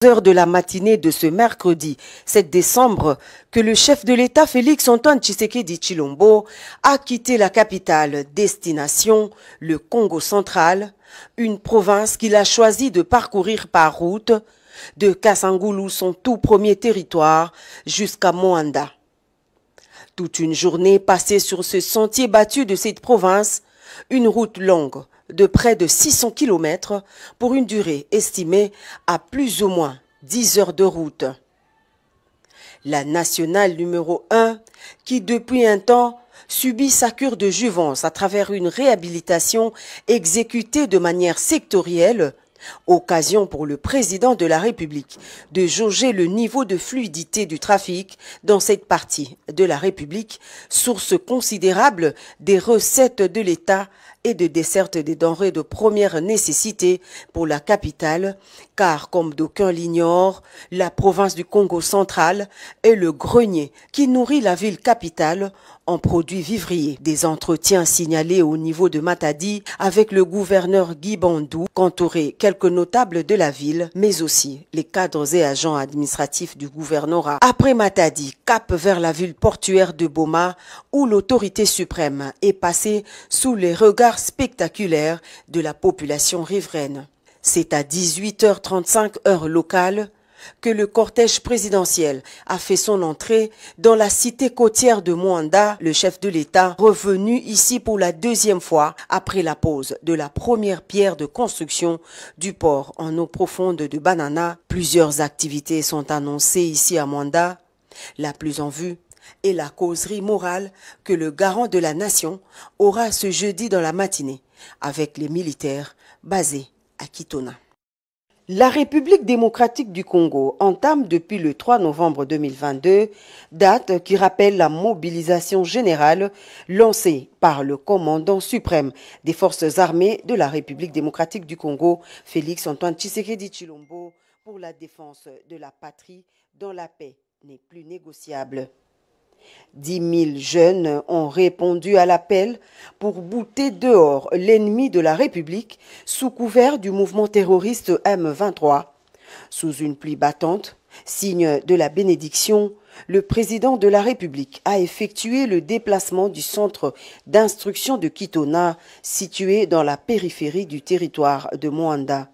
Heures de la matinée de ce mercredi 7 décembre que le chef de l'État Félix-Antoine Tshisekedi Tshilombo a quitté la capitale, destination le Congo central, une province qu'il a choisi de parcourir par route de Kasangulu, son tout premier territoire, jusqu'à Moanda. Toute une journée passée sur ce sentier battu de cette province, une route longue de près de 600 km pour une durée estimée à plus ou moins 10 heures de route. La nationale numéro 1, qui depuis un temps subit sa cure de jouvence à travers une réhabilitation exécutée de manière sectorielle, occasion pour le président de la République de jauger le niveau de fluidité du trafic dans cette partie de la République, source considérable des recettes de l'État et de desserte des denrées de première nécessité pour la capitale, car comme d'aucuns l'ignorent, la province du Congo central est le grenier qui nourrit la ville capitale en produits vivriers. Des entretiens signalés au niveau de Matadi avec le gouverneur Guy Bandou, qu'entouraient quelques notables de la ville, mais aussi les cadres et agents administratifs du gouvernorat. Après Matadi, cap vers la ville portuaire de Boma, où l'autorité suprême est passée sous les regards spectaculaires de la population riveraine. C'est à 18h35 heure locale que le cortège présidentiel a fait son entrée dans la cité côtière de Moanda, le chef de l'État revenu ici pour la deuxième fois après la pose de la première pierre de construction du port en eau profonde de Banana. Plusieurs activités sont annoncées ici à Moanda. La plus en vue est la causerie morale que le garant de la nation aura ce jeudi dans la matinée avec les militaires basés à Kitona. La République démocratique du Congo entame depuis le 3 novembre 2022, date qui rappelle la mobilisation générale lancée par le commandant suprême des forces armées de la République démocratique du Congo, Félix-Antoine Tshisekedi Tshilombo, pour la défense de la patrie dont la paix n'est plus négociable. 10 000 jeunes ont répondu à l'appel pour bouter dehors l'ennemi de la République sous couvert du mouvement terroriste M23. Sous une pluie battante, signe de la bénédiction, le président de la République a effectué le déplacement du centre d'instruction de Kitona, situé dans la périphérie du territoire de Moanda.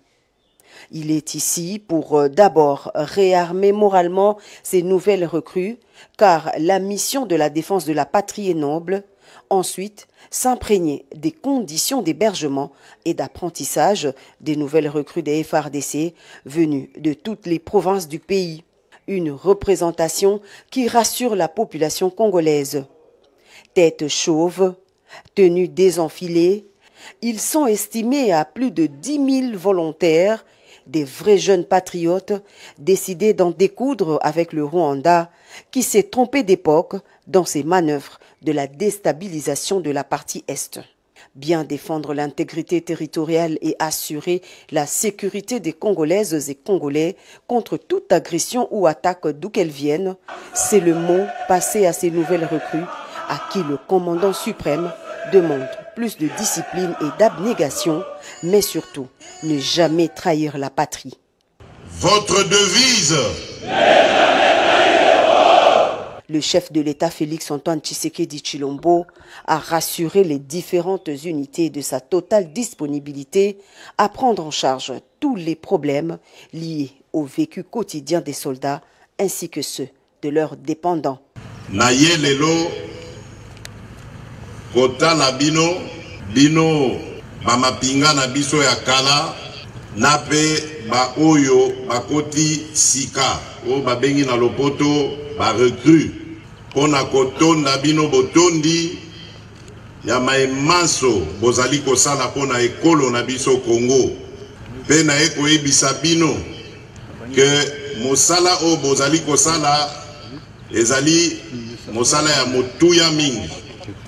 Il est ici pour d'abord réarmer moralement ces nouvelles recrues, car la mission de la défense de la patrie est noble. Ensuite, s'imprégner des conditions d'hébergement et d'apprentissage des nouvelles recrues des FARDC venues de toutes les provinces du pays. Une représentation qui rassure la population congolaise. Tête chauve, tenues désenfilées, ils sont estimés à plus de 10 000 volontaires, des vrais jeunes patriotes décidés d'en découdre avec le Rwanda qui s'est trompé d'époque dans ses manœuvres de la déstabilisation de la partie Est. Bien défendre l'intégrité territoriale et assurer la sécurité des Congolaises et Congolais contre toute agression ou attaque d'où qu'elle vienne, c'est le mot passé à ces nouvelles recrues à qui le commandant suprême demande plus de discipline et d'abnégation, mais surtout, ne jamais trahir la patrie. Votre devise. Le chef de l'État Félix-Antoine Tshisekedi Tshilombo a rassuré les différentes unités de sa totale disponibilité à prendre en charge tous les problèmes liés au vécu quotidien des soldats ainsi que ceux de leurs dépendants. Naye lelo kota na bino bamapinga na biso ya kala na pe ba oyo bakoti sika o babengi na lopoto ba recrue pona kotonda bino botondi ya maemanso bozali kosala pona ekolo na biso Congo pe na ekoyebisa bino ke mosala o bozali kosala ezali mosala ya motuya mingi.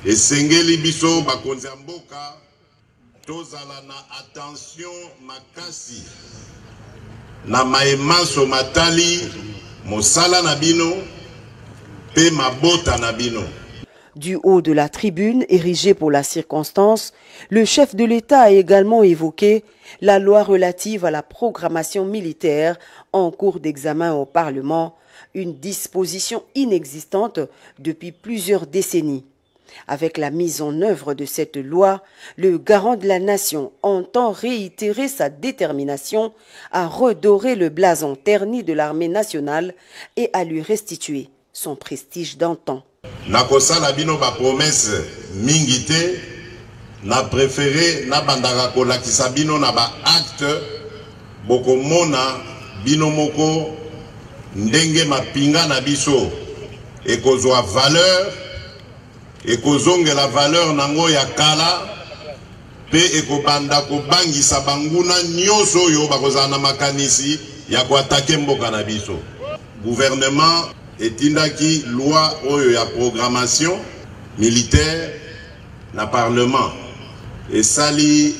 Esengeli biso bakonzi mboka tozala na attention makasi na maemanso matali mosala na bino pe mabota na bino. Du haut de la tribune érigée pour la circonstance, le chef de l'État a également évoqué la loi relative à la programmation militaire en cours d'examen au Parlement, une disposition inexistante depuis plusieurs décennies. Avec la mise en œuvre de cette loi, le garant de la nation entend réitérer sa détermination à redorer le blason terni de l'armée nationale et à lui restituer son prestige d'antan. Nakosala bino ba promesse mingite, na préféré na bandaka kolakisa bino na ba acte bokomona bino moko ndenge mapinga na biso ekozwa valeur ekozonge la valeur nango ya kala pe ekobanda kobangisa banguna nyonso oyo bakozala na makanisi ya koatake mboka na biso. Gouvernement etindaki loi oyo ya programmation militaire na parlement esali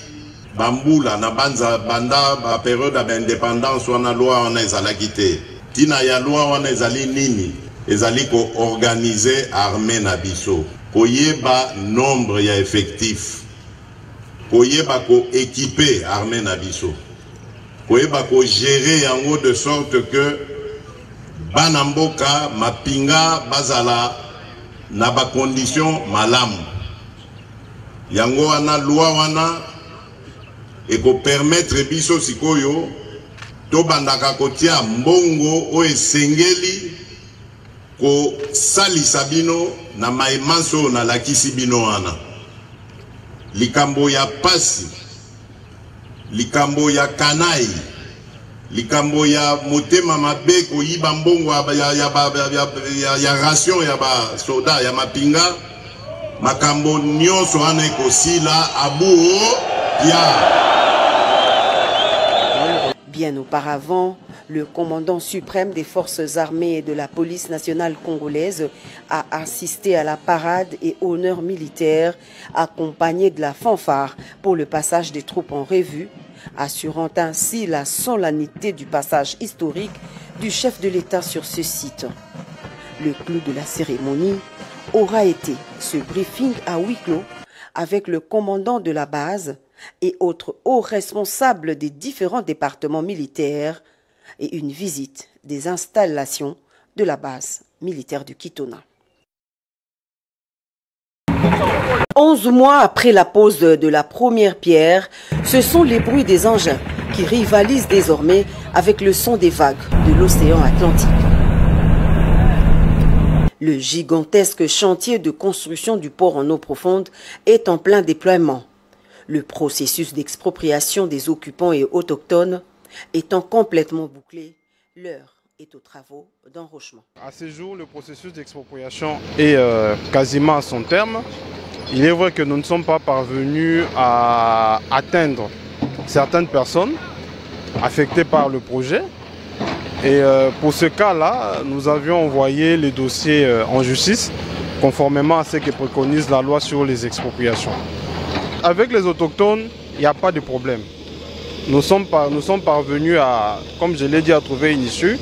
bambula na banza banda ba période d'indépendance wana loi wana ezalaki te. Tina ya loi wana ezali nini? Ezali ko organiser armée na biso, koyeba nombre ya effectif, koyeba ko équiper armée na biso, koyeba ko gérer yango de sorte que banamboka mapinga bazala na ba condition malamu. Yango wana loi wana eko permettre biso sikoyo to bandaka kotia mbongo o esengeli ko salisa bino na maimanso na lakisi bino wana. Likambo ya pasi, likambo ya kanai, likambo ya motema mabe ko yiba mbongo ya ration ya ba soda ya mapinga, makambo nyonso wana ekosila abuo ya. Bien auparavant, le commandant suprême des forces armées et de la police nationale congolaise a assisté à la parade et honneur militaire accompagné de la fanfare pour le passage des troupes en revue, assurant ainsi la solennité du passage historique du chef de l'État sur ce site. Le clou de la cérémonie aura été ce briefing à huis clos avec le commandant de la base et autres hauts responsables des différents départements militaires et une visite des installations de la base militaire du Kitona. 11 mois après la pose de la première pierre, ce sont les bruits des engins qui rivalisent désormais avec le son des vagues de l'océan Atlantique. Le gigantesque chantier de construction du port en eau profonde est en plein déploiement. Le processus d'expropriation des occupants et autochtones étant complètement bouclé, l'heure est aux travaux d'enrochement. À ce jour, le processus d'expropriation est quasiment à son terme. Il est vrai que nous ne sommes pas parvenus à atteindre certaines personnes affectées par le projet. Et pour ce cas-là, nous avions envoyé les dossiers en justice, conformément à ce que préconise la loi sur les expropriations. Avec les autochtones, il n'y a pas de problème. Nous sommes parvenus à, comme je l'ai dit, à trouver une issue.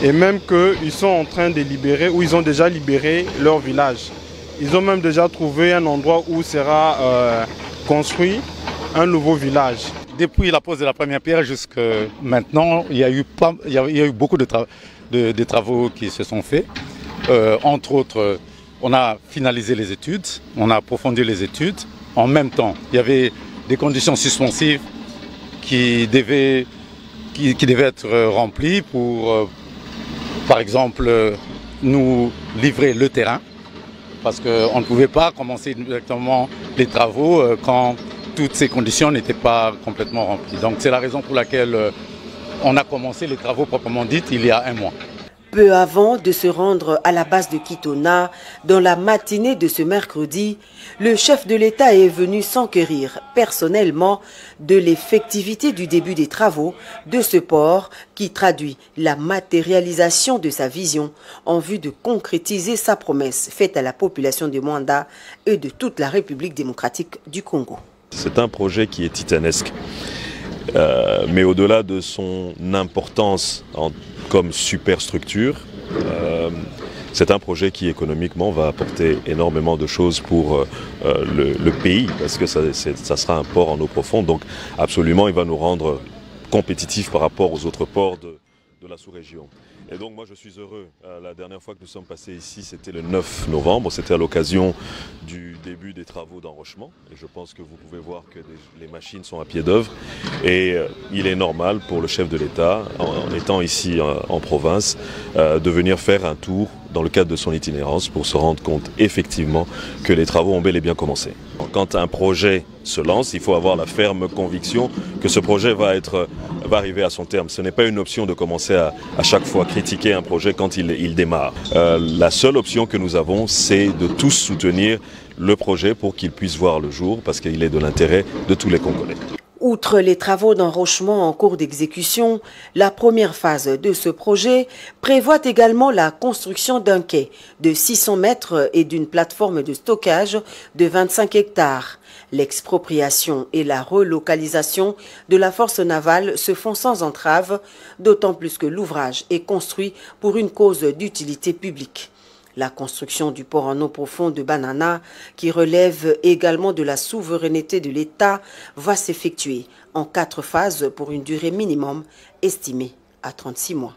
Et même qu'ils sont en train de libérer, ou ils ont déjà libéré leur village. Ils ont même déjà trouvé un endroit où sera construit un nouveau village. Depuis la pose de la première pierre jusqu'à maintenant, il y a eu beaucoup de travaux qui se sont faits. Entre autres, on a finalisé les études, on a approfondi les études. En même temps, il y avait des conditions suspensives qui devaient être remplies pour, par exemple, nous livrer le terrain. Parce qu'on ne pouvait pas commencer directement les travaux quand toutes ces conditions n'étaient pas complètement remplies. Donc c'est la raison pour laquelle on a commencé les travaux proprement dits il y a un mois. Peu avant de se rendre à la base de Kitona, dans la matinée de ce mercredi, le chef de l'État est venu s'enquérir personnellement de l'effectivité du début des travaux de ce port qui traduit la matérialisation de sa vision en vue de concrétiser sa promesse faite à la population de Mwanda et de toute la République démocratique du Congo. C'est un projet qui est titanesque, mais au-delà de son importance comme superstructure, C'est un projet qui économiquement va apporter énormément de choses pour le pays, parce que ça sera un port en eau profonde, donc absolument il va nous rendre compétitifs par rapport aux autres ports de la sous-région. Et donc moi je suis heureux. La dernière fois que nous sommes passés ici, c'était le 9 novembre, c'était à l'occasion du début des travaux d'enrochement. Et je pense que vous pouvez voir que les machines sont à pied d'œuvre. Et il est normal pour le chef de l'État, en étant ici en province, de venir faire un tour dans le cadre de son itinérance pour se rendre compte effectivement que les travaux ont bel et bien commencé. Quand un projet se lance, il faut avoir la ferme conviction que ce projet va arriver à son terme. Ce n'est pas une option de commencer à chaque fois critiquer un projet quand il démarre. La seule option que nous avons, c'est de tous soutenir le projet pour qu'il puisse voir le jour, parce qu'il est de l'intérêt de tous les Congolais. Outre les travaux d'enrochement en cours d'exécution, la première phase de ce projet prévoit également la construction d'un quai de 600 mètres et d'une plateforme de stockage de 25 hectares. L'expropriation et la relocalisation de la force navale se font sans entrave, d'autant plus que l'ouvrage est construit pour une cause d'utilité publique. La construction du port en eau profonde de Banana, qui relève également de la souveraineté de l'État, va s'effectuer en 4 phases pour une durée minimum estimée à 36 mois.